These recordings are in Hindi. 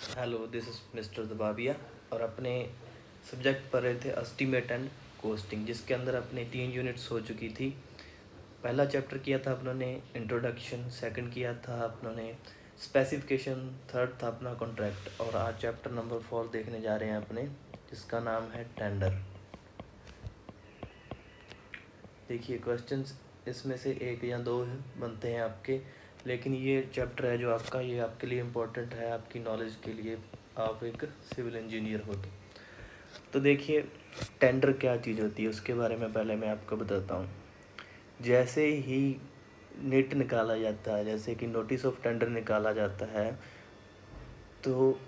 Hello, this is mister Dababiya. और अपने सब्जेक्ट पढ़ रहे थे एस्टीमेट एंड कोस्टिंग, जिसके अंदर अपने 3 यूनिट्स हो चुकी थी। पहला चैप्टर किया था अपनों ने इंट्रोडक्शन, सेकंड किया था अपनों ने स्पेसिफिकेशन, थर्ड था अपना कॉन्ट्रैक्ट, और आज चैप्टर नंबर 4 देखने जा रहे हैं अपने, जिसका नाम है टेंडर। देखिए, क्वेश्चंस इसमें से एक या दो बनते हैं आपके, लेकिन ये चैप्टर है जो आपका, ये आपके लिए इम्पोर्टेंट है, आपकी नॉलेज के लिए। आप एक सिविल इंजीनियर हो तो देखिए, टेंडर क्या चीज़ होती है उसके बारे में पहले मैं आपको बताता हूँ। जैसे ही नेट निकाला जाता है, जैसे कि नोटिस ऑफ टेंडर निकाला जाता है, तो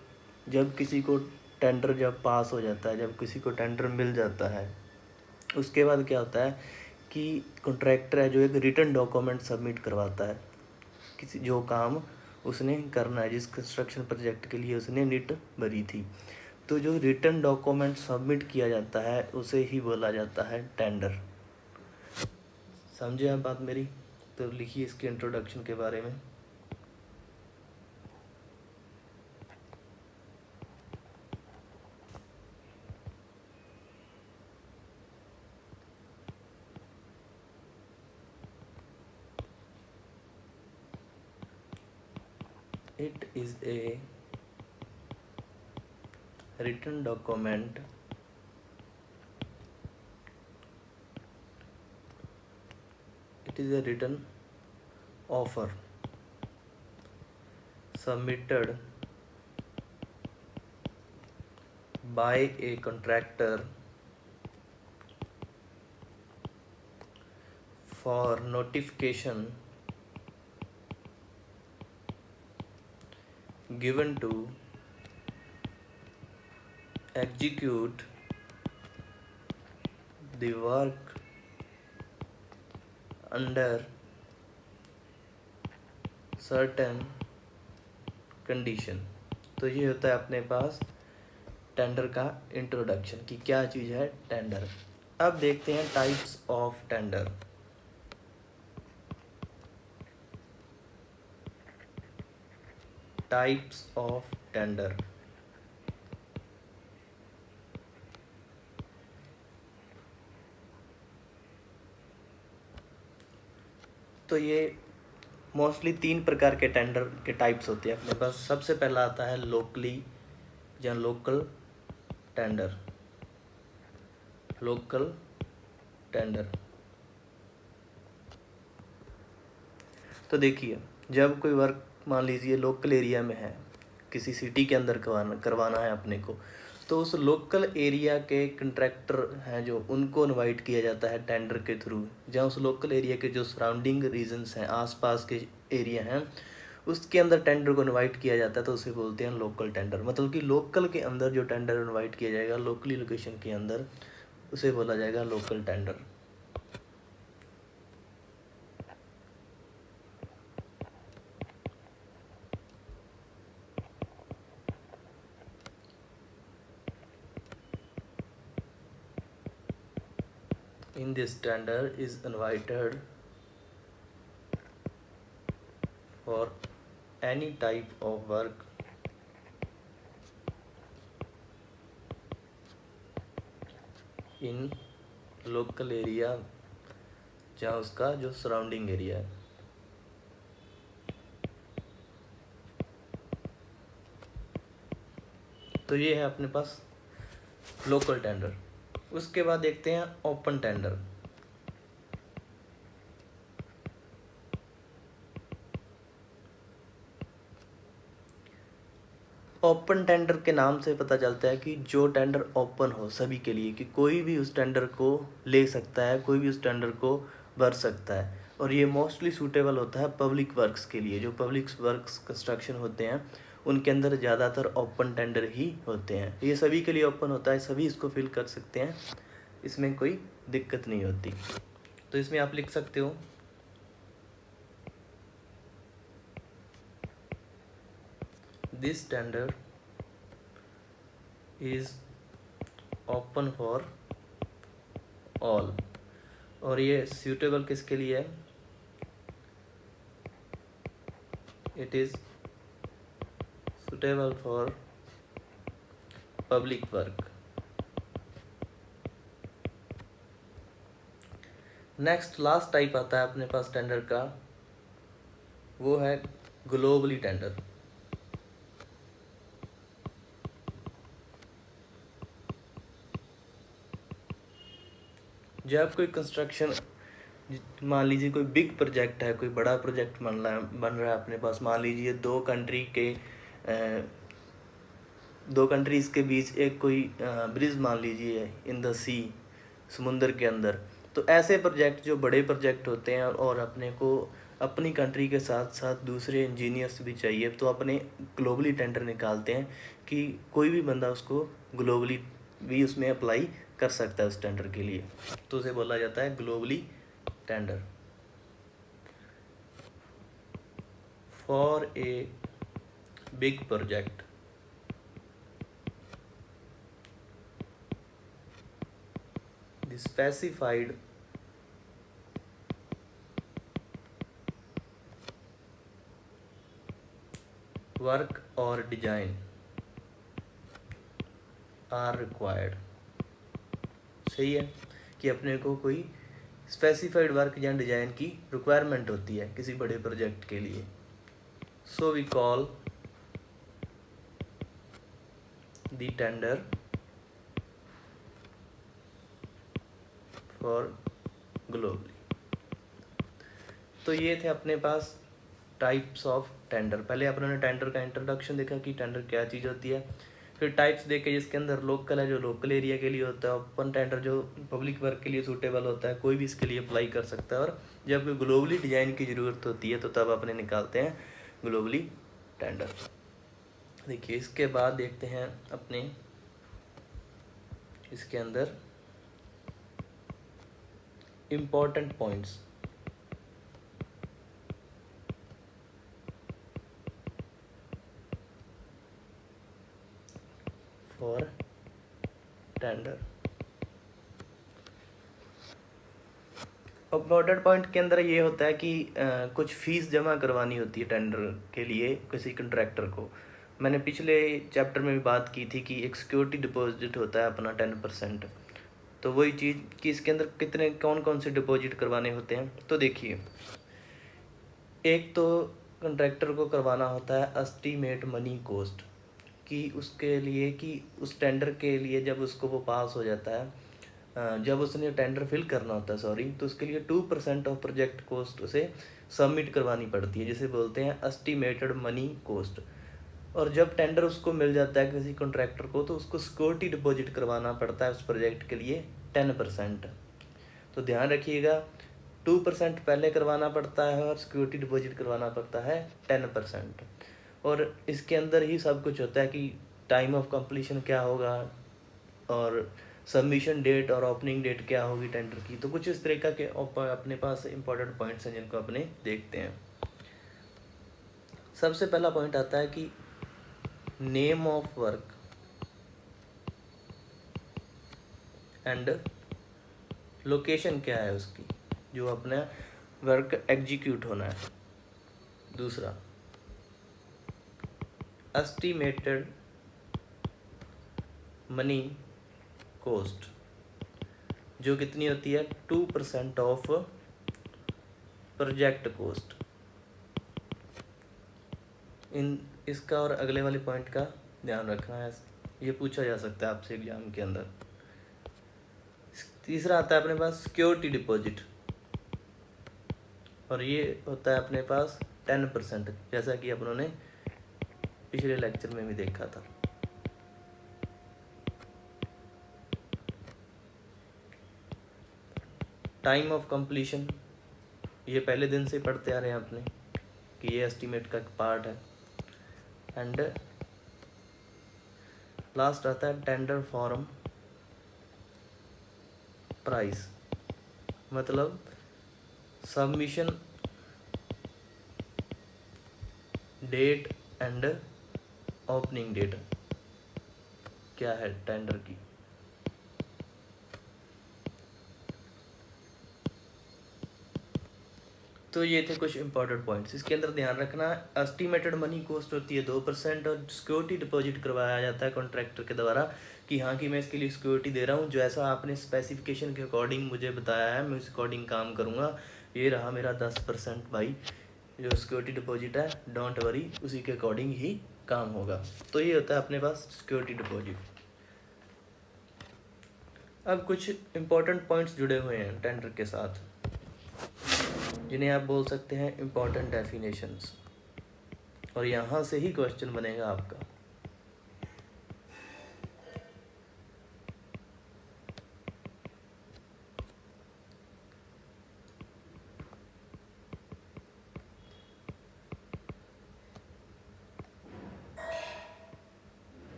जब किसी को टेंडर जब पास हो जाता है, जब किसी को टेंडर मिल जाता है, उसके बाद क्या होता है कि कॉन्ट्रैक्टर है जो एक रिटन डॉक्यूमेंट सबमिट करवाता है, किसी जो काम उसने करना है, जिस कंस्ट्रक्शन प्रोजेक्ट के लिए उसने नीट भरी थी। तो जो रिटन डॉक्यूमेंट सबमिट किया जाता है उसे ही बोला जाता है टेंडर। समझे आप बात मेरी? तो लिखिए इसके इंट्रोडक्शन के बारे में। It is a written document it is a written offer submitted by a contractor for notification given to execute the work under certain condition। तो ये होता है अपने पास टेंडर का इंट्रोडक्शन कि क्या चीज़ है टेंडर। अब देखते हैं types of tender. Types of tender. तो ये मोस्टली 3 प्रकार के टेंडर के टाइप्स होते हैं अपने पास। सबसे पहला आता है लोकली या लोकल टेंडर। Local tender. तो देखिए, जब कोई वर्क मान लीजिए लोकल एरिया में है, किसी सिटी के अंदर करवाना है अपने को, तो उस लोकल एरिया के कंट्रैक्टर हैं जो, उनको इनवाइट किया जाता है टेंडर के थ्रू। जहाँ उस लोकल एरिया के जो सराउंडिंग रीजन्स हैं, आसपास के एरिया हैं, उसके अंदर टेंडर को इनवाइट किया जाता है, तो उसे बोलते हैं लोकल टेंडर। मतलब कि लोकल के अंदर जो टेंडर इनवाइट किया जाएगा, लोकली लोकेशन के अंदर, उसे बोला जाएगा local tender. In this tender is invited for any type of work in local area, जहाँ उसका जो सराउंडिंग एरिया है। तो ये है अपने पास लोकल टेंडर। उसके बाद देखते हैं ओपन टेंडर। ओपन टेंडर के नाम से पता चलता है कि जो टेंडर ओपन हो सभी के लिए, कि कोई भी उस टेंडर को ले सकता है, कोई भी उस टेंडर को भर सकता है। और ये मोस्टली सूटेबल होता है पब्लिक वर्क्स के लिए। जो पब्लिक वर्क्स कंस्ट्रक्शन होते हैं उनके अंदर ज़्यादातर ओपन टेंडर ही होते हैं। ये सभी के लिए ओपन होता है, सभी इसको फिल कर सकते हैं, इसमें कोई दिक्कत नहीं होती। तो इसमें आप लिख सकते हो this tender is open for all. और ये सूटेबल किसके लिए है? It is suitable for public work. Next last type आता है अपने पास टेंडर का, वो है ग्लोबली टेंडर। जब कोई कंस्ट्रक्शन, मान लीजिए कोई बिग प्रोजेक्ट है, कोई बड़ा प्रोजेक्ट बन रहा है अपने पास, मान लीजिए दो कंट्रीज़ के बीच एक कोई ब्रिज मान लीजिए इन द सी, समुंदर के अंदर। तो ऐसे प्रोजेक्ट जो बड़े प्रोजेक्ट होते हैं और अपने को अपनी कंट्री के साथ साथ दूसरे इंजीनियर्स भी चाहिए, तो अपने ग्लोबली टेंडर निकालते हैं कि कोई भी बंदा उसको ग्लोबली भी उसमें अप्लाई कर सकता है उस टेंडर के लिए, तो उसे बोला जाता है globally tender. For a big project, the specified work और डिजाइन आर रिक्वायर्ड। सही है कि अपने को कोई स्पेसिफाइड वर्क या डिजाइन की रिक्वायरमेंट होती है किसी बड़े प्रोजेक्ट के लिए। So we call the tender for globally. तो ये थे अपने पास टाइप्स ऑफ टेंडर। पहले अपने टेंडर का इंट्रोडक्शन देखा कि टेंडर क्या चीज़ होती है, फिर टाइप्स देखे जिसके अंदर लोकल है जो लोकल एरिया के लिए होता है, ओपन टेंडर जो पब्लिक वर्क के लिए सूटेबल होता है, कोई भी इसके लिए अप्लाई कर सकता है, और जब ग्लोबली डिजाइन की ज़रूरत होती है तो तब अपने निकालते हैं ग्लोबली टेंडर। देखिए इसके बाद देखते हैं अपने इसके अंदर important points. For tender, important point के अंदर ये होता है कि कुछ फीस जमा करवानी होती है टेंडर के लिए किसी कंट्रैक्टर को। मैंने पिछले चैप्टर में भी बात की थी कि एक सिक्योरिटी डिपॉजिट होता है अपना 10%। तो वही चीज़ कि इसके अंदर कितने कौन कौन से डिपॉजिट करवाने होते हैं। तो देखिए, एक तो कंट्रैक्टर को करवाना होता है एस्टीमेट मनी कॉस्ट, कि उसके लिए कि उस टेंडर के लिए जब उसको वो पास हो जाता है, जब उसने टेंडर फिल करना होता है तो उसके लिए 2% ऑफ प्रोजेक्ट कॉस्ट उसे सबमिट करवानी पड़ती है, जिसे बोलते हैं एस्टीमेटेड मनी कॉस्ट। और जब टेंडर उसको मिल जाता है किसी कॉन्ट्रैक्टर को, तो उसको सिक्योरिटी डिपॉजिट करवाना पड़ता है उस प्रोजेक्ट के लिए 10%। तो ध्यान रखिएगा, 2% पहले करवाना पड़ता है और सिक्योरिटी डिपॉजिट करवाना पड़ता है 10%। और इसके अंदर ही सब कुछ होता है कि टाइम ऑफ कंप्लीशन क्या होगा, और सबमिशन डेट और ओपनिंग डेट क्या होगी टेंडर की। तो कुछ इस तरीके के अपने पास इंपॉर्टेंट पॉइंट्स हैं जिनको अपने देखते हैं। सबसे पहला पॉइंट आता है कि name of work and location क्या है उसकी, जो अपना वर्क एग्जीक्यूट होना है। दूसरा, एस्टीमेटेड मनी कॉस्ट, जो कितनी होती है 2% ऑफ प्रोजेक्ट कॉस्ट। इसका और अगले वाले पॉइंट का ध्यान रखना है, ये पूछा जा सकता है आपसे एग्जाम के अंदर। तीसरा आता है अपने पास सिक्योरिटी डिपॉजिट, और ये होता है अपने पास 10%, जैसा कि अपनों ने पिछले लेक्चर में भी देखा था। टाइम ऑफ कंप्लीशन, ये पहले दिन से पढ़ते आ रहे हैं अपने कि ये एस्टीमेट का पार्ट है। एंड लास्ट आता है टेंडर फॉर्म प्राइस, मतलब submission date and opening date क्या है टेंडर की। तो ये थे कुछ इंपॉर्टेंट पॉइंट्स। इसके अंदर ध्यान रखना, एस्टिमेटेड मनी कॉस्ट होती है 2% और सिक्योरिटी डिपॉजिट करवाया जाता है कॉन्ट्रैक्टर के द्वारा कि हाँ कि मैं इसके लिए सिक्योरिटी दे रहा हूँ, जो ऐसा आपने स्पेसिफिकेशन के अकॉर्डिंग मुझे बताया है मैं उस अकॉर्डिंग काम करूँगा। ये रहा मेरा 10% भाई जो सिक्योरिटी डिपॉजिट है, डोंट वरी, उसी के अकॉर्डिंग ही काम होगा। तो ये होता है अपने पास सिक्योरिटी डिपॉजिट। अब कुछ इंपॉर्टेंट पॉइंट्स जुड़े हुए हैं टेंडर के साथ, जिन्हें आप बोल सकते हैं इंपॉर्टेंट डेफिनेशंस, और यहाँ से ही क्वेश्चन बनेगा आपका।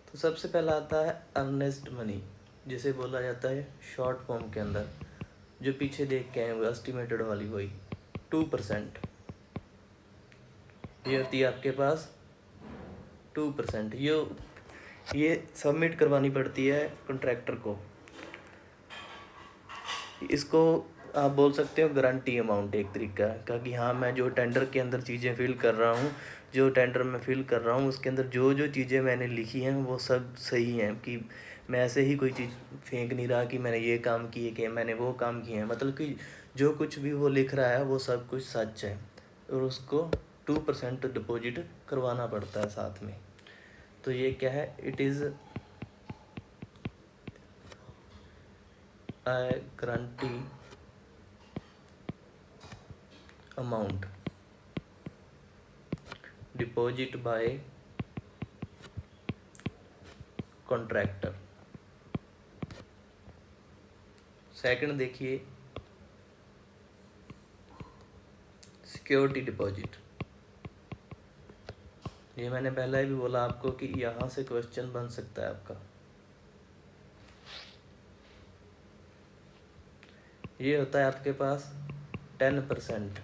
तो सबसे पहला आता है अर्नेस्ट मनी, जिसे बोला जाता है शॉर्ट फॉर्म के अंदर, जो पीछे देख के आए वो एस्टिमेटेड वाली वही 2%। ये होती है आपके पास 2%। ये सबमिट करवानी पड़ती है कॉन्ट्रैक्टर को। इसको आप बोल सकते हो गारंटी अमाउंट एक तरीका का, कि हाँ मैं जो टेंडर के अंदर चीज़ें फिल कर रहा हूँ, जो टेंडर में फिल कर रहा हूँ उसके अंदर जो जो चीज़ें मैंने लिखी हैं वो सब सही हैं, कि मैं ऐसे ही कोई चीज़ फेंक नहीं रहा कि मैंने ये काम किए कि मैंने वो काम किए हैं, मतलब कि जो कुछ भी वो लिख रहा है वो सब कुछ सच है, और उसको 2% डिपॉजिट करवाना पड़ता है साथ में। तो ये क्या है, it is a guarantee amount deposit by contractor। Second देखिए सिक्योरिटी डिपॉजिट। ये मैंने पहले भी बोला आपको कि यहाँ से क्वेश्चन बन सकता है आपका। ये होता है आपके पास 10%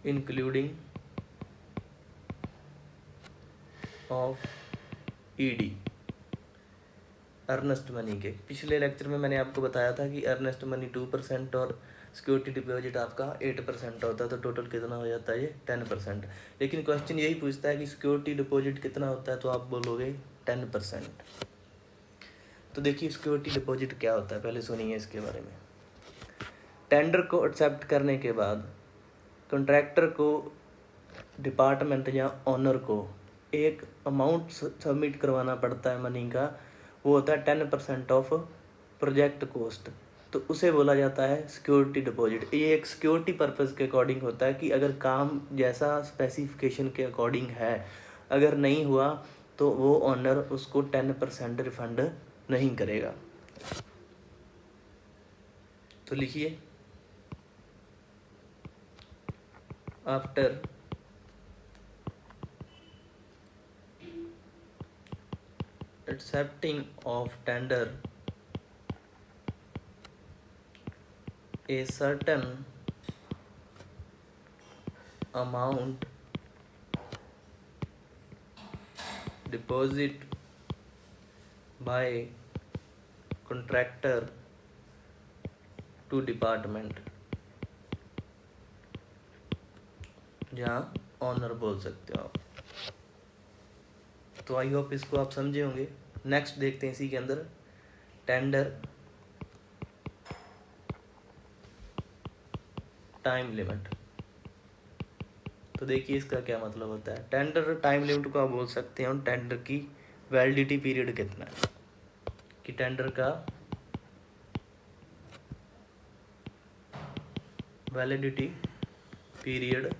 including of ED, earnest money के। पिछले लेक्चर में मैंने आपको बताया था कि अर्नेस्ट मनी 2% और सिक्योरिटी डिपॉजिट आपका 8% होता है, तो टोटल कितना हो जाता है ये 10%। लेकिन क्वेश्चन यही पूछता है कि सिक्योरिटी डिपॉजिट कितना होता है, तो आप बोलोगे 10%। तो देखिए सिक्योरिटी डिपॉजिट क्या होता है, पहले सुनिए इसके बारे में। टेंडर को एक्सेप्ट करने के बाद कॉन्ट्रैक्टर को, डिपार्टमेंट या ऑनर को एक अमाउंट सबमिट करवाना पड़ता है मनी का, वो होता है 10% ऑफ प्रोजेक्ट कॉस्ट। तो उसे बोला जाता है सिक्योरिटी डिपॉजिट। ये एक सिक्योरिटी पर्पज़ के अकॉर्डिंग होता है कि अगर काम जैसा स्पेसिफिकेशन के अकॉर्डिंग है, अगर नहीं हुआ तो वो ऑनर उसको 10% रिफंड नहीं करेगा। तो लिखिए, after accepting of tender a certain amount deposit by contractor to department, जहाँ ऑनर बोल सकते हो आप। तो आई होप इसको आप समझे होंगे। नेक्स्ट देखते हैं इसी के अंदर टेंडर टाइम लिमिट। तो देखिए इसका क्या मतलब होता है। टेंडर टाइम लिमिट को आप बोल सकते हैं टेंडर की वैलिडिटी पीरियड कितना है, कि टेंडर का वैलिडिटी पीरियड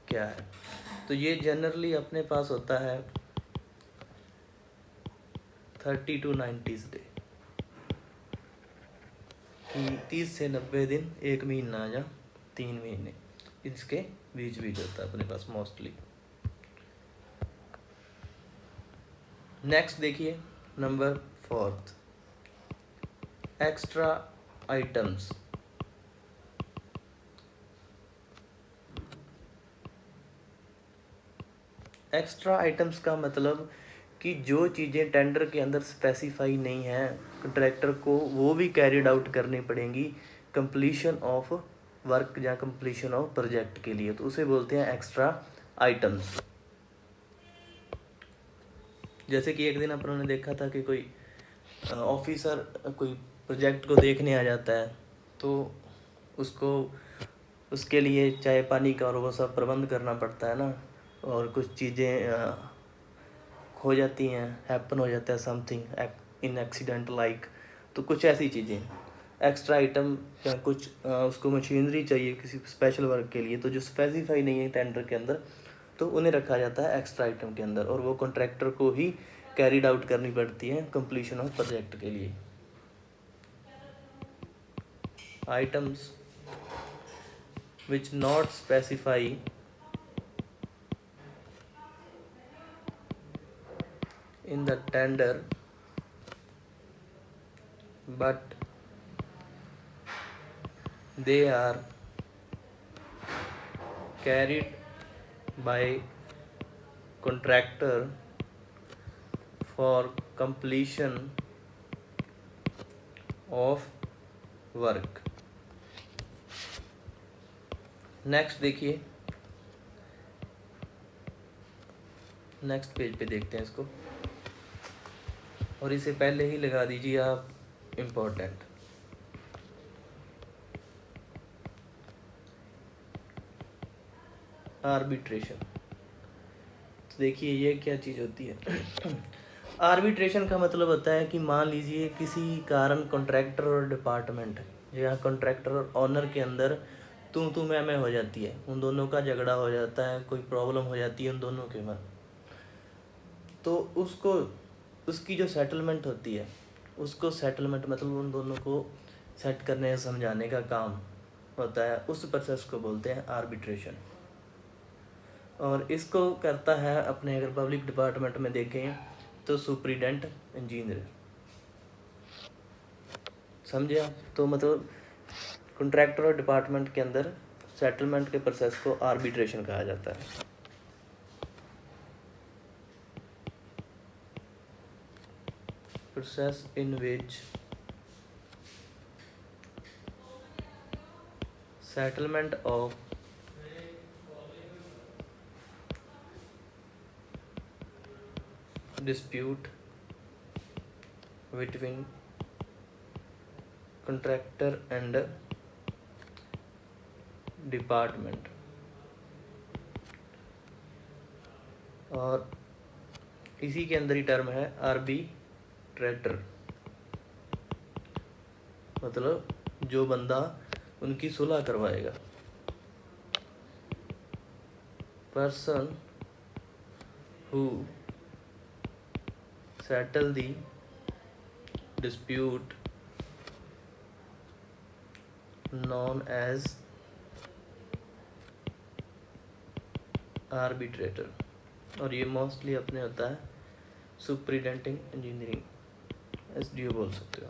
क्या है। तो ये जनरली अपने पास होता है 30 to 90 डे, कि 30 से 90 दिन, 1 महीना या 3 महीने, इसके बीच बीच होता है अपने पास मोस्टली। नेक्स्ट देखिए number 4, extra items. Extra items का मतलब कि जो चीज़ें टेंडर के अंदर स्पेसिफाई नहीं हैं कंट्रैक्टर को वो भी कैरिड आउट करनी पड़ेंगी कंप्लीशन ऑफ वर्क या कंप्लीशन ऑफ प्रोजेक्ट के लिए, तो उसे बोलते हैं एक्स्ट्रा आइटम्स। जैसे कि एक दिन अपन ने देखा था कि कोई ऑफिसर कोई प्रोजेक्ट को देखने आ जाता है, तो उसको उसके लिए चाय पानी का और वो सब प्रबंध करना पड़ता है ना, और कुछ चीज़ें हो जाती हैं, हैपन हो जाता है समथिंग इन एक्सीडेंट लाइक, तो कुछ ऐसी चीज़ें एक्स्ट्रा आइटम या कुछ उसको मशीनरी चाहिए किसी स्पेशल वर्क के लिए, तो जो स्पेसिफाई नहीं है टेंडर के अंदर, तो उन्हें रखा जाता है एक्स्ट्रा आइटम के अंदर, और वो कॉन्ट्रैक्टर को ही कैरिड आउट करनी पड़ती है कंप्लीशन ऑफ प्रोजेक्ट के लिए। Items which not specify in the tender but they are carried by contractor for completion of work। Next देखिए, नेक्स्ट पेज पे देखते हैं इसको, और इसे पहले ही लगा दीजिए आप इम्पोर्टेंट। आर्बिट्रेशन, तो देखिए ये क्या चीज़ होती है। आर्बिट्रेशन का मतलब होता है कि मान लीजिए किसी कारण कॉन्ट्रैक्टर और डिपार्टमेंट या कॉन्ट्रैक्टर और ऑनर के अंदर तू मैं हो जाती है, उन दोनों का झगड़ा हो जाता है, कोई प्रॉब्लम हो जाती है उन दोनों के मन, तो उसको उसकी जो सेटलमेंट होती है, उसको सेटलमेंट मतलब उन दोनों को सेट करने समझाने का काम होता है, उस प्रोसेस को बोलते हैं आर्बिट्रेशन। और इसको करता है अपने, अगर पब्लिक डिपार्टमेंट में देखें तो सुप्रीडेंट इंजीनियर, समझे आप? तो मतलब कॉन्ट्रैक्टर और डिपार्टमेंट के अंदर सेटलमेंट के प्रोसेस को आर्बिट्रेशन कहा जाता है। Process in which settlement of dispute between contractor and department, और इसी के अंदर ही टर्म है आर्बिट्रेटर, मतलब जो बंदा उनकी सुलह करवाएगा। Person who settle the dispute known as arbitrator, और ये मोस्टली अपने होता है सुप्रीडेंटिंग इंजीनियरिंग, SDO बोल सकते हो।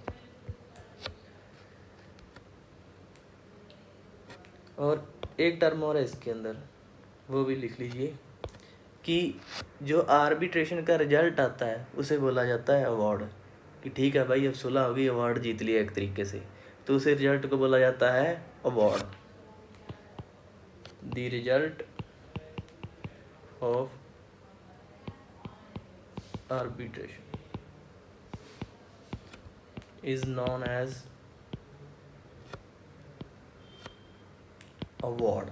और एक टर्म और है इसके अंदर, वो भी लिख लीजिए कि जो आर्बिट्रेशन का रिजल्ट आता है उसे बोला जाता है अवार्ड, कि ठीक है भाई अब सुलह होगी, अवार्ड जीत लिया एक तरीके से, तो उसे रिजल्ट को बोला जाता है award. The result of arbitration is known as award.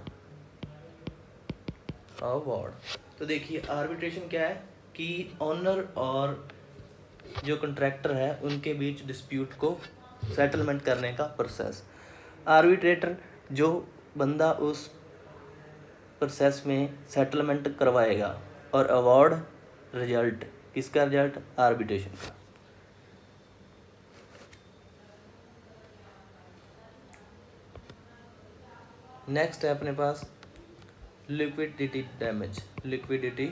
तो देखिए आर्बिट्रेशन क्या है कि ऑनर और जो कॉन्ट्रैक्टर है उनके बीच डिस्प्यूट को सेटलमेंट करने का प्रोसेस। आर्बिट्रेटर जो बंदा उस प्रोसेस में सेटलमेंट करवाएगा, और अवार्ड रिजल्ट, किसका रिजल्ट? आर्बिट्रेशन का। नेक्स्ट है अपने पास लिक्विडिटी डैमेज। लिक्विडिटी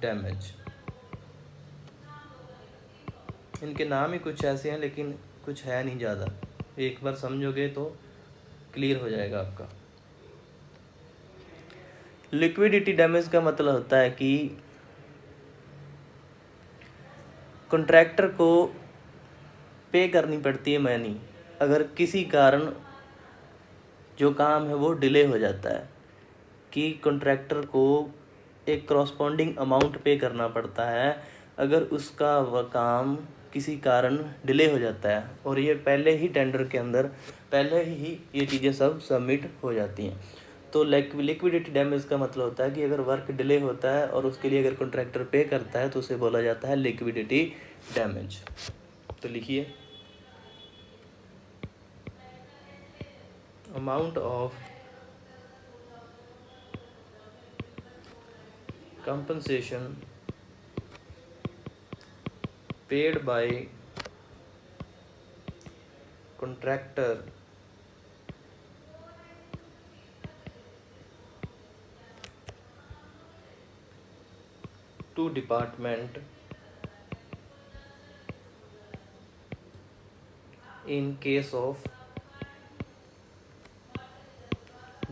डैमेज, इनके नाम ही कुछ ऐसे हैं लेकिन कुछ है नहीं ज़्यादा, एक बार समझोगे तो क्लियर हो जाएगा आपका। लिक्विडिटी डैमेज का मतलब होता है कि कॉन्ट्रैक्टर को पे करनी पड़ती है मनी अगर किसी कारण जो काम है वो डिले हो जाता है, कि कॉन्ट्रैक्टर को एक करस्पॉन्डिंग अमाउंट पे करना पड़ता है अगर उसका वह काम किसी कारण डिले हो जाता है, और ये पहले ही टेंडर के अंदर पहले ही ये चीज़ें सब सबमिट हो जाती हैं। तो लिक्विडिटी डैमेज का मतलब होता है कि अगर वर्क डिले होता है और उसके लिए अगर कॉन्ट्रैक्टर पे करता है तो उसे बोला जाता है लिक्विडिटी डैमेज। तो लिखिए, amount of compensation paid by contractor to department in case of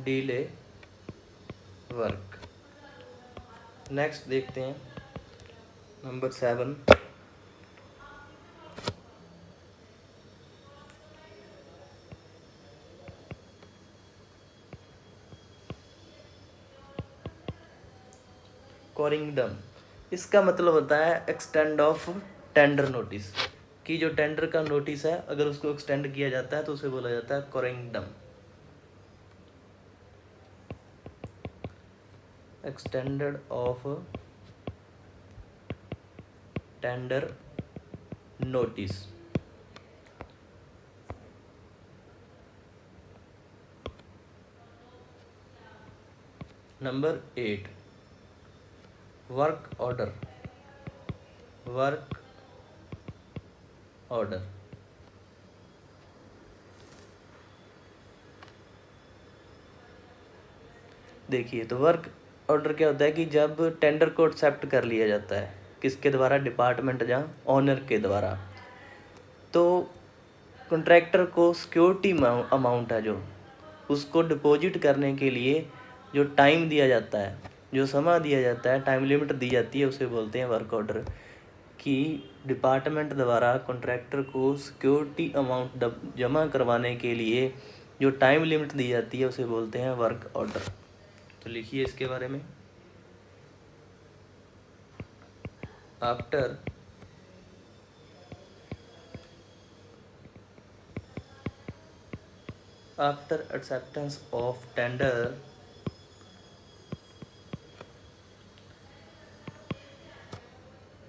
delay work। Next देखते हैं नंबर 7, कोरिंगडम। इसका मतलब होता है एक्सटेंड ऑफ टेंडर नोटिस, कि जो टेंडर का नोटिस है अगर उसको एक्सटेंड किया जाता है तो उसे बोला जाता है corrigendum. Extended of tender notice. Number 8, work order. Work order देखिए, तो वर्क ऑर्डर क्या होता है कि जब टेंडर को एक्सेप्ट कर लिया जाता है, किसके द्वारा, डिपार्टमेंट या ऑनर के द्वारा, तो कॉन्ट्रैक्टर को सिक्योरिटी अमाउंट है जो उसको डिपॉजिट करने के लिए जो टाइम दिया जाता है, जो समय दिया जाता है, टाइम लिमिट दी जाती है, उसे बोलते हैं वर्क ऑर्डर। कि डिपार्टमेंट द्वारा कॉन्ट्रैक्टर को सिक्योरिटी अमाउंट जमा करवाने के लिए जो टाइम लिमिट दी जाती है उसे बोलते हैं वर्क ऑर्डर। तो लिखिए इसके बारे में, after acceptance of tender,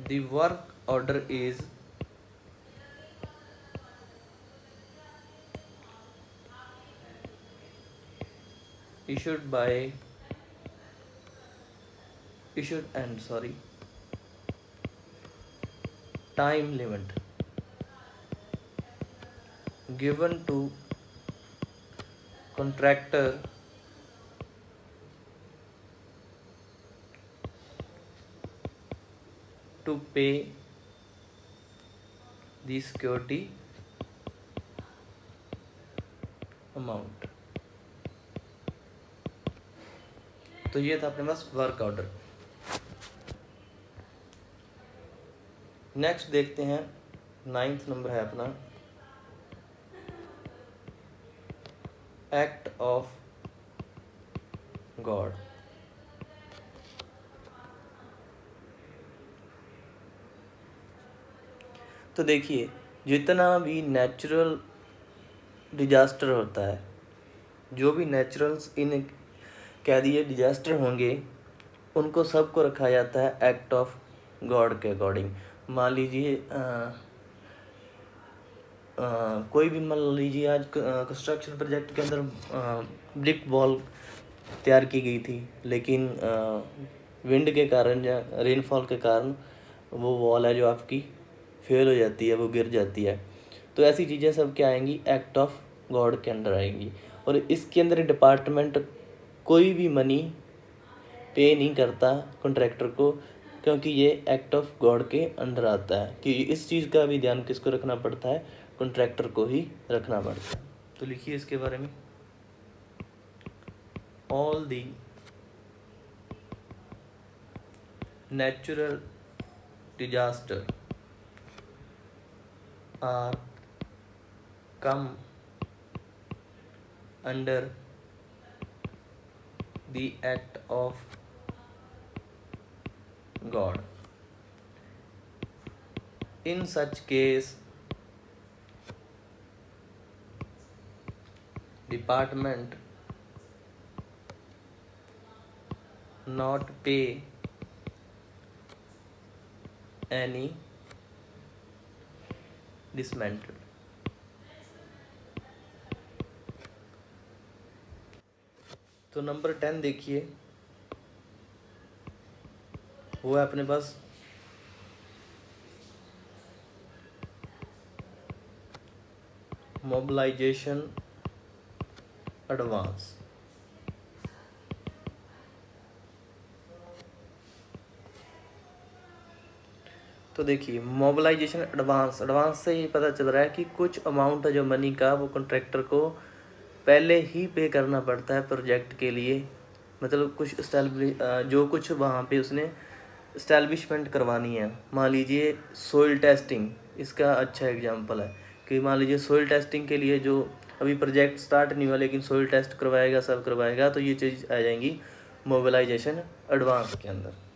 the work order is issued and time limit given to contractor to pay the security amount। तो ये था अपने पास वर्क ऑर्डर। नेक्स्ट देखते हैं, 9th नंबर है अपना, एक्ट ऑफ गॉड। तो देखिए, जितना भी नेचुरल डिजास्टर होता है, जो भी नेचुरल्स इन कह दिए डिजास्टर होंगे, उनको सबको रखा जाता है एक्ट ऑफ गॉड के अकॉर्डिंग। मान लीजिए कोई भी, मान लीजिए आज कंस्ट्रक्शन प्रोजेक्ट के अंदर ब्रिक वॉल तैयार की गई थी, लेकिन विंड के कारण या रेनफॉल के कारण वो वॉल है जो आपकी फेल हो जाती है, वो गिर जाती है। तो ऐसी चीज़ें सब क्या आएंगी, एक्ट ऑफ गॉड के अंडर आएंगी। और इसके अंदर डिपार्टमेंट कोई भी मनी पे नहीं करता कॉन्ट्रैक्टर को, क्योंकि ये एक्ट ऑफ गॉड के अंडर आता है। कि इस चीज़ का भी ध्यान किसको रखना पड़ता है, कॉन्ट्रैक्टर को ही रखना पड़ता है। तो लिखिए इसके बारे में, all the natural disaster are come under the act of God. In such case, department not pay any dismantle. तो नंबर 10 देखिए, वो है अपने पास मोबिलाइजेशन एडवांस। तो देखिए मोबिलाइजेशन एडवांस, एडवांस से ये पता चल रहा है कि कुछ अमाउंट है जो मनी का वो कॉन्ट्रैक्टर को पहले ही पे करना पड़ता है प्रोजेक्ट के लिए। मतलब कुछ जो कुछ वहाँ पे उसने इस्टेब्लिशमेंट करवानी है। मान लीजिए सोइल टेस्टिंग इसका अच्छा एग्जांपल है कि मान लीजिए सोइल टेस्टिंग के लिए जो अभी प्रोजेक्ट स्टार्ट नहीं हुआ लेकिन सोइल टेस्ट करवाएगा, सब करवाएगा, तो ये चीज़ आ जाएंगी मोबिलाइजेशन एडवांस के अंदर।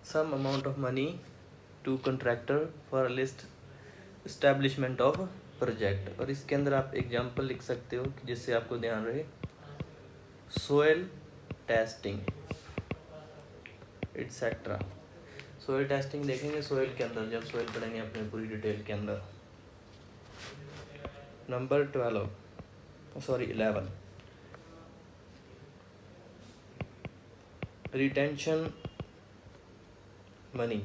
Some amount of money to contractor for list establishment of project. और इसके अंदर आप एग्जांपल लिख सकते हो जिससे आपको ध्यान रहे। Soil testing etcetera. Soil testing देखेंगे सोयल के अंदर, जब सोयल पढ़ेंगे अपने पूरी डिटेल के अंदर। Number 11 retention money.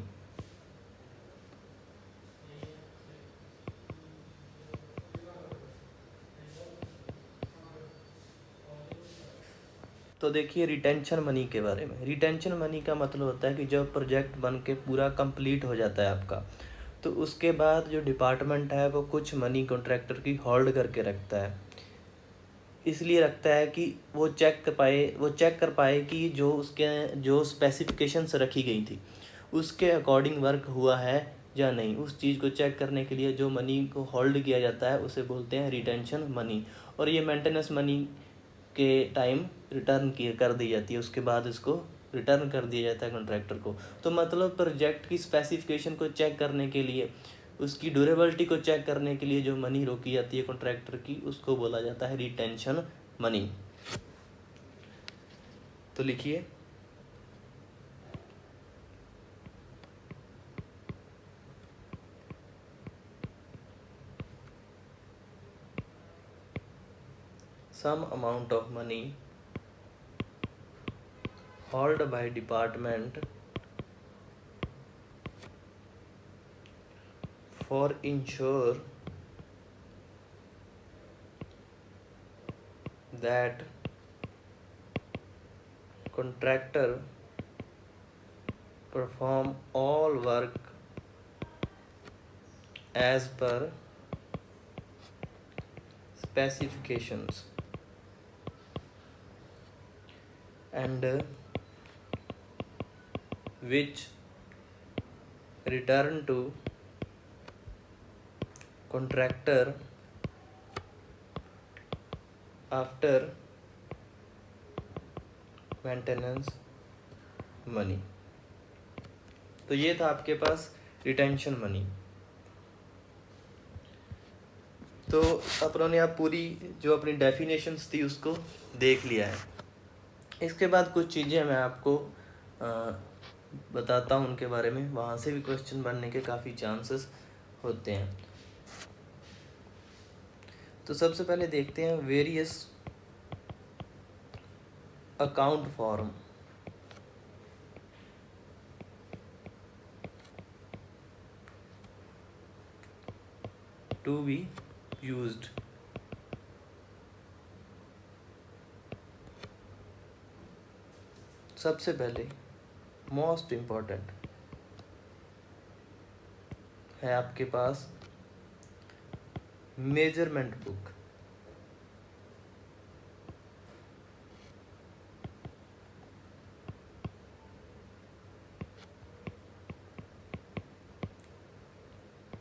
तो देखिए रिटेंशन मनी के बारे में। रिटेंशन मनी का मतलब होता है कि जब प्रोजेक्ट बन के पूरा कंप्लीट हो जाता है आपका, तो उसके बाद जो डिपार्टमेंट है वो कुछ मनी कॉन्ट्रैक्टर की होल्ड करके रखता है। इसलिए रखता है कि वो चेक कर पाए कि जो उसके जो स्पेसिफिकेशंस रखी गई थी उसके अकॉर्डिंग वर्क हुआ है या नहीं। उस चीज़ को चेक करने के लिए जो मनी को होल्ड किया जाता है उसे बोलते हैं रिटेंशन मनी। और ये मेंटेनेंस मनी के टाइम रिटर्न कर दी जाती है, उसके बाद इसको रिटर्न कर दिया जाता है कॉन्ट्रैक्टर को। तो मतलब प्रोजेक्ट की स्पेसिफिकेशन को चेक करने के लिए, उसकी ड्यूरेबिलिटी को चेक करने के लिए जो मनी रोकी जाती है कॉन्ट्रैक्टर की, उसको बोला जाता है रिटेंशन मनी। तो लिखिए some amount of money held by department for ensure that contractor perform all work as per specifications and which return to contractor after maintenance money. तो ये था आपके पास रिटेंशन मनी। तो अपनों ने आप पूरी जो अपनी डेफिनेशंस थी उसको देख लिया है। इसके बाद कुछ चीज़ें मैं आपको बताता हूँ उनके बारे में, वहाँ से भी क्वेश्चन बनने के काफ़ी चांसेस होते हैं। तो सबसे पहले देखते हैं various account form. To be used. सबसे पहले मोस्ट इम्पॉर्टेंट है आपके पास मेजरमेंट बुक।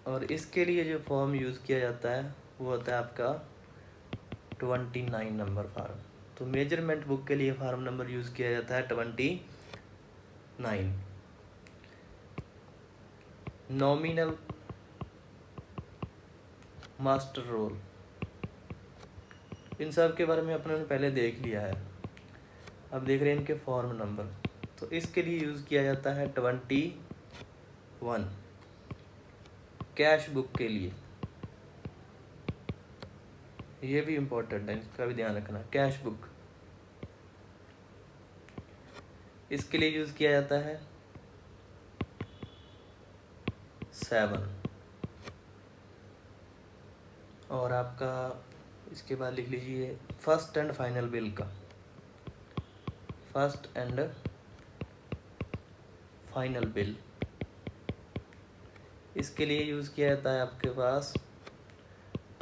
और इसके लिए जो फॉर्म यूज़ किया जाता है वो होता है आपका 29 नंबर फार्म। तो मेजरमेंट बुक के लिए फार्म नंबर यूज़ किया जाता है 29। नॉमिनल मास्टर रोल, इन सब के बारे में अपने पहले देख लिया है। अब देख रहे हैं इनके फॉर्म नंबर। तो इसके लिए यूज़ किया जाता है 21 कैश बुक के लिए। ये भी इम्पोर्टेंट है, इसका भी ध्यान रखना। कैश बुक इसके लिए यूज़ किया जाता है 7। और आपका इसके बाद लिख लीजिए फर्स्ट एंड फाइनल बिल का। फर्स्ट एंड फाइनल बिल इसके लिए यूज़ किया जाता है आपके पास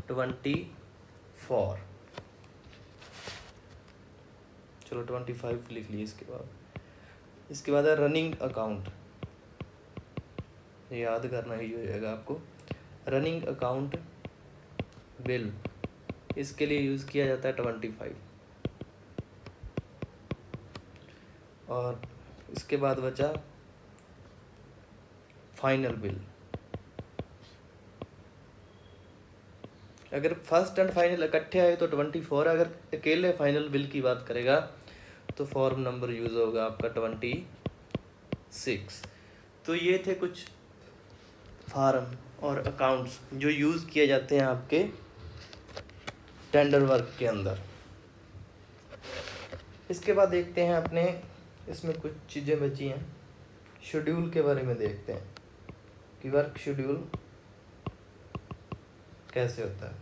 24। चलो 25 लिख लीजिए। इसके बाद है रनिंग अकाउंट, याद करना ही होगा आपको। रनिंग अकाउंट बिल इसके लिए यूज़ किया जाता है 25। और इसके बाद बचा फाइनल बिल। अगर फर्स्ट एंड फाइनल इकट्ठे आए तो 24, अगर अकेले फाइनल बिल की बात करेगा तो फॉर्म नंबर यूज़ होगा आपका 26। तो ये थे कुछ फार्म और अकाउंट्स जो यूज़ किए जाते हैं आपके टेंडर वर्क के अंदर। इसके बाद देखते हैं अपने इसमें कुछ चीज़ें बची हैं। शेड्यूल के बारे में देखते हैं कि वर्क शेड्यूल कैसे होता है।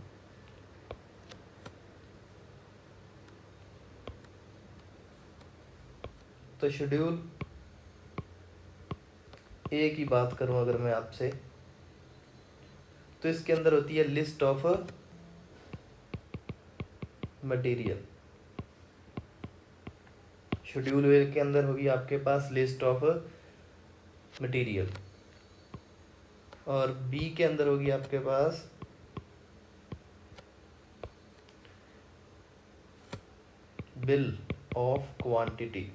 तो शेड्यूल ए की बात करूं अगर मैं आपसे, तो इसके अंदर होती है लिस्ट ऑफ मटेरियल। शेड्यूल ए के अंदर होगी आपके पास लिस्ट ऑफ मटेरियल, और बी के अंदर होगी आपके पास बिल ऑफ क्वांटिटी।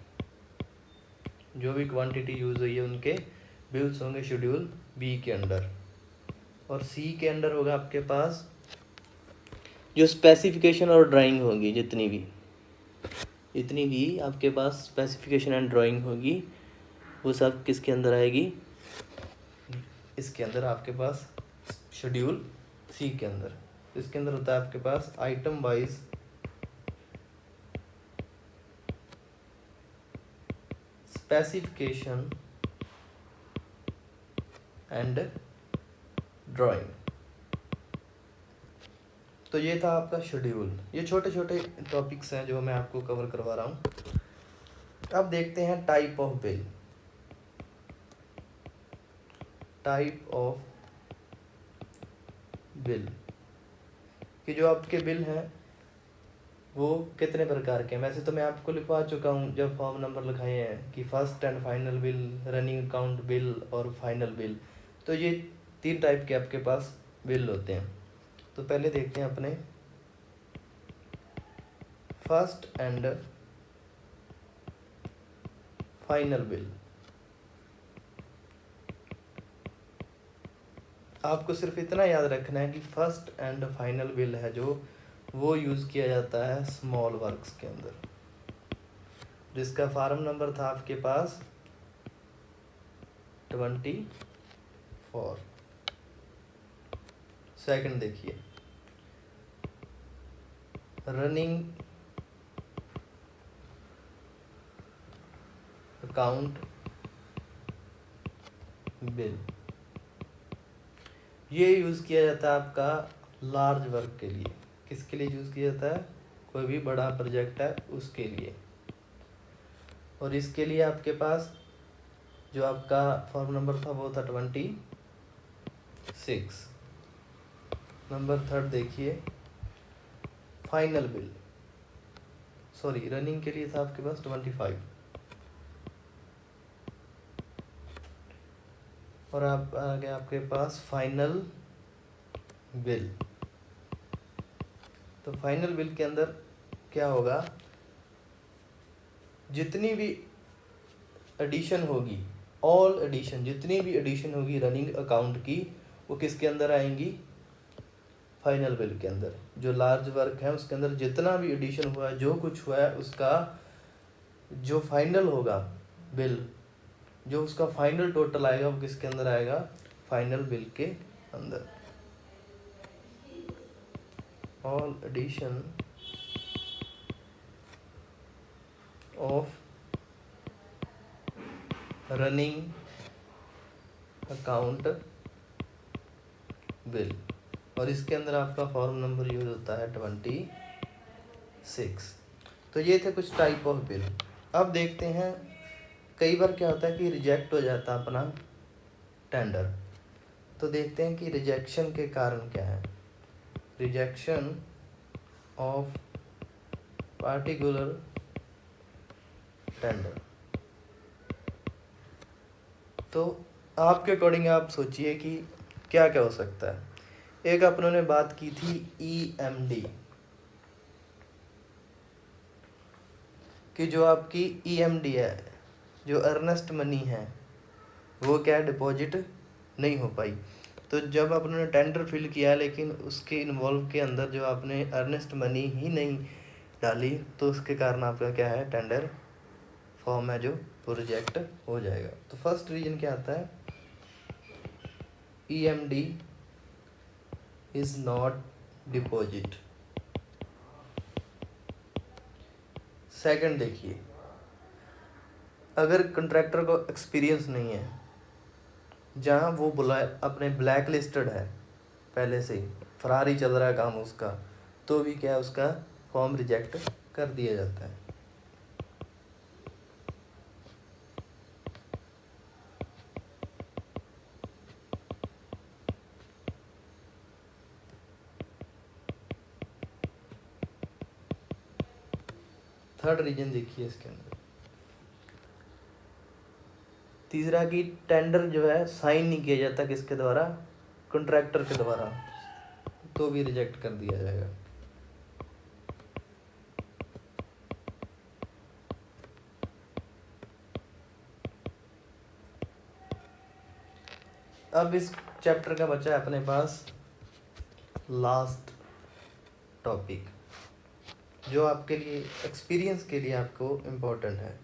जो भी क्वांटिटी यूज हुई है उनके बिल्स होंगे शेड्यूल बी के अंदर। और सी के अंदर होगा आपके पास जो स्पेसिफिकेशन और ड्राइंग होगी, जितनी भी आपके पास स्पेसिफिकेशन एंड ड्राइंग होगी वो सब किसके अंदर आएगी, इसके अंदर आपके पास शेड्यूल सी के अंदर। इसके अंदर होता है आपके पास item wise specification and drawing. तो ये था आपका शेड्यूल। ये छोटे छोटे टॉपिक्स हैं जो मैं आपको कवर करवा रहा हूँ। अब देखते हैं type of bill. Type of bill कि जो आपके बिल हैं वो कितने प्रकार के हैं। वैसे तो मैं आपको लिखवा चुका हूँ जब फॉर्म नंबर लिखाए हैं कि first and final bill, running account bill और फाइनल बिल। तो ये 3 टाइप के आपके पास बिल होते हैं। तो पहले देखते हैं अपने फर्स्ट एंड फाइनल बिल। आपको सिर्फ इतना याद रखना है कि फर्स्ट एंड फाइनल बिल है जो वो यूज़ किया जाता है स्मॉल वर्क्स के अंदर, जिसका फार्म नंबर था आपके पास 24। सेकंड देखिए रनिंग अकाउंट बिल। ये यूज़ किया जाता है आपका लार्ज वर्क के लिए। किसके लिए यूज़ किया जाता है? कोई भी बड़ा प्रोजेक्ट है उसके लिए। और इसके लिए आपके पास जो आपका फॉर्म नंबर था वो था 26। नंबर 3 देखिए, फाइनल बिल, सॉरी रनिंग के लिए था आपके पास 25। और आप आ गया आपके पास फाइनल बिल। तो फाइनल बिल के अंदर क्या होगा, जितनी भी एडिशन होगी, ऑल एडिशन, जितनी भी एडिशन होगी रनिंग अकाउंट की, वो किसके अंदर आएंगी? फाइनल बिल के अंदर। जो लार्ज वर्क है उसके अंदर जितना भी एडिशन हुआ है, जो कुछ हुआ है, उसका जो फाइनल होगा बिल, जो उसका फाइनल टोटल आएगा, वो किसके अंदर आएगा? फाइनल बिल के अंदर। All addition of running account bill, और इसके अंदर आपका फॉर्म नंबर यूज होता है 26। तो ये थे कुछ टाइप ऑफ बिल। अब देखते हैं, कई बार क्या होता है कि रिजेक्ट हो जाता है अपना टेंडर। तो देखते हैं कि रिजेक्शन के कारण क्या है। Rejection of particular tender. तो आपके अकॉर्डिंग आप सोचिए कि क्या क्या हो सकता है। एक अपन ने बात की थी EMD कि जो आपकी EMD है, जो अर्नेस्ट मनी है, वो क्या डिपॉजिट नहीं हो पाई। तो जब आपने टेंडर फिल किया लेकिन उसके इन्वॉल्व के अंदर जो आपने अर्नेस्ट मनी ही नहीं डाली, तो उसके कारण आपका क्या है, टेंडर फॉर्म है जो वो रिजेक्ट हो जाएगा। तो फर्स्ट रीजन क्या आता है, EMD is not deposit. Second देखिए, अगर कंट्रैक्टर को एक्सपीरियंस नहीं है, जहाँ वो बुला अपने ब्लैक लिस्टेड है, पहले से ही फरारी चल रहा है काम उसका, तो भी क्या है, उसका फॉर्म रिजेक्ट कर दिया जाता है। थर्ड रीजन देखिए इसके अंदर, तीसरा कि टेंडर जो है साइन नहीं किया जाता, किसके द्वारा? कॉन्ट्रैक्टर के द्वारा, तो भी रिजेक्ट कर दिया जाएगा। अब इस चैप्टर का बचा है अपने पास लास्ट टॉपिक, जो आपके लिए एक्सपीरियंस के लिए आपको इम्पोर्टेंट है।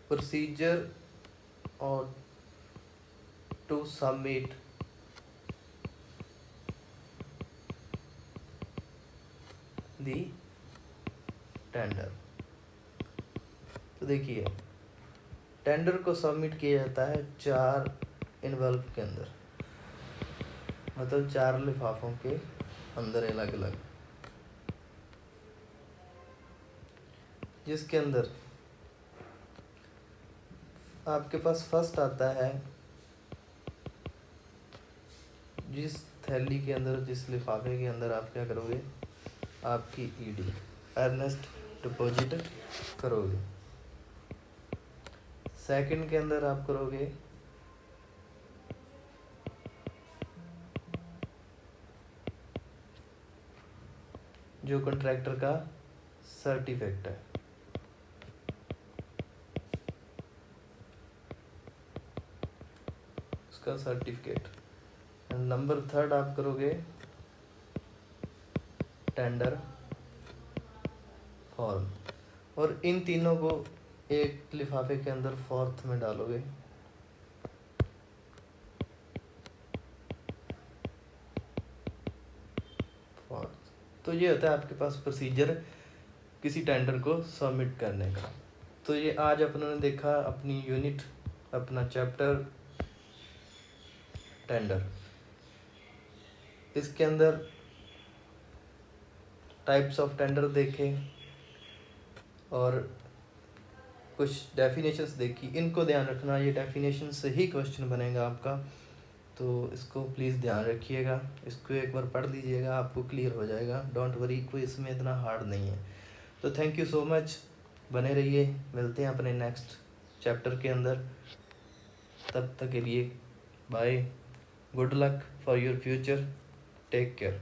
प्रोसीजर और टू सबमिट दी टेंडर। तो देखिए, टेंडर को सबमिट किया जाता है 4 इन्वॉल्व के अंदर, मतलब 4 लिफाफों के अंदर अलग अलग, जिसके अंदर आपके पास फर्स्ट आता है, जिस थैली के अंदर, जिस लिफाफे के अंदर आप क्या करोगे, आपकी ED अर्नेस्ट डिपॉजिट करोगे। सेकंड के अंदर आप करोगे जो कॉन्ट्रैक्टर का सर्टिफिकेट है, उसका सर्टिफिकेट। एंड नंबर 3 आप करोगे टेंडर फॉर्म, और इन तीनों को एक लिफाफे के अंदर फोर्थ में डालोगे। फोर्थ, तो ये होता है आपके पास प्रोसीजर किसी टेंडर को सबमिट करने का। तो ये आज अपन ने देखा अपनी यूनिट, अपना चैप्टर टेंडर। इसके अंदर टाइप्स ऑफ टेंडर देखे और कुछ डेफिनेशंस देखी, इनको ध्यान रखना, ये डेफिनेशन से ही क्वेश्चन बनेगा आपका, तो इसको प्लीज़ ध्यान रखिएगा। इसको एक बार पढ़ लीजिएगा, आपको क्लियर हो जाएगा, डोंट वरी, कोई इसमें इतना हार्ड नहीं है। तो थैंक यू सो मच, बने रहिए, मिलते हैं अपने नेक्स्ट चैप्टर के अंदर। तब तक के लिए bye, good luck for your future, take care.